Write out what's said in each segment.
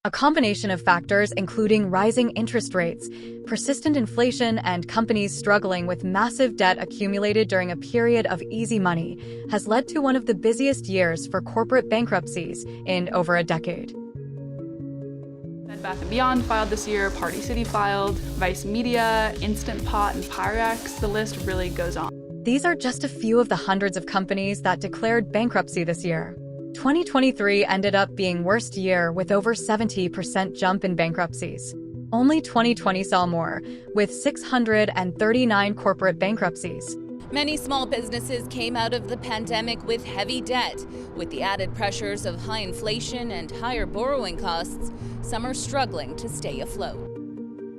A combination of factors including rising interest rates, persistent inflation, and companies struggling with massive debt accumulated during a period of easy money has led to one of the busiest years for corporate bankruptcies in over a decade. Bed Bath & Beyond filed this year, Party City filed, Vice Media, Instant Pot, and Pyrex. The list really goes on. These are just a few of the hundreds of companies that declared bankruptcy this year. 2023 ended up being worst year with over 70% jump in bankruptcies. Only 2020 saw more, with 639 corporate bankruptcies. Many small businesses came out of the pandemic with heavy debt. With the added pressures of high inflation and higher borrowing costs, some are struggling to stay afloat.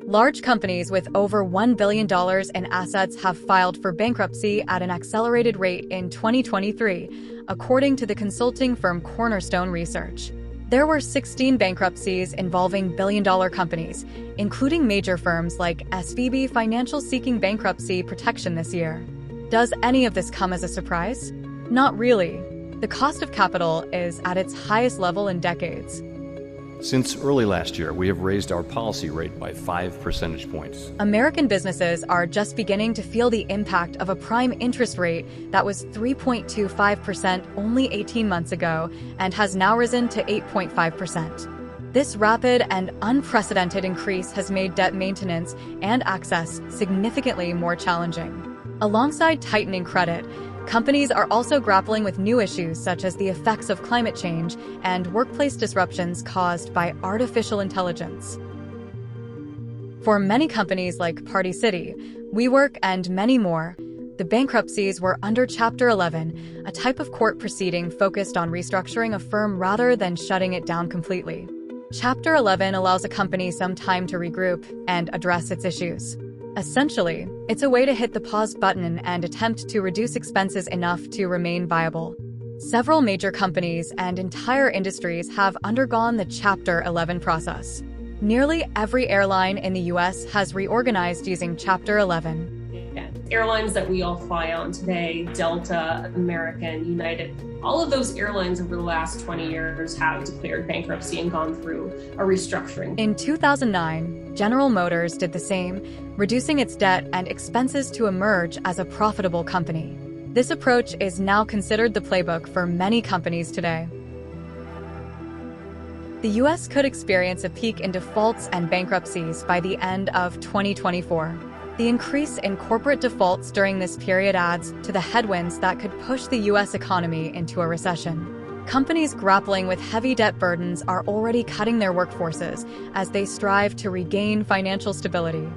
Large companies with over $1 billion in assets have filed for bankruptcy at an accelerated rate in 2023, according to the consulting firm Cornerstone Research. There were 16 bankruptcies involving billion-dollar companies, including major firms like SVB Financial seeking bankruptcy protection this year. Does any of this come as a surprise? Not really. The cost of capital is at its highest level in decades. Since early last year, we have raised our policy rate by 5 percentage points. American businesses are just beginning to feel the impact of a prime interest rate that was 3.25% only 18 months ago and has now risen to 8.5%. This rapid and unprecedented increase has made debt maintenance and access significantly more challenging. Alongside tightening credit, companies are also grappling with new issues such as the effects of climate change and workplace disruptions caused by artificial intelligence. For many companies like Party City, WeWork, and many more, the bankruptcies were under Chapter 11, a type of court proceeding focused on restructuring a firm rather than shutting it down completely. Chapter 11 allows a company some time to regroup and address its issues. Essentially, it's a way to hit the pause button and attempt to reduce expenses enough to remain viable. Several major companies and entire industries have undergone the Chapter 11 process. Nearly every airline in the U.S. has reorganized using Chapter 11. Airlines that we all fly on today, Delta, American, United, all of those airlines over the last 20 years have declared bankruptcy and gone through a restructuring. In 2009, General Motors did the same, reducing its debt and expenses to emerge as a profitable company. This approach is now considered the playbook for many companies today. The U.S. could experience a peak in defaults and bankruptcies by the end of 2024. The increase in corporate defaults during this period adds to the headwinds that could push the U.S. economy into a recession. Companies grappling with heavy debt burdens are already cutting their workforces as they strive to regain financial stability.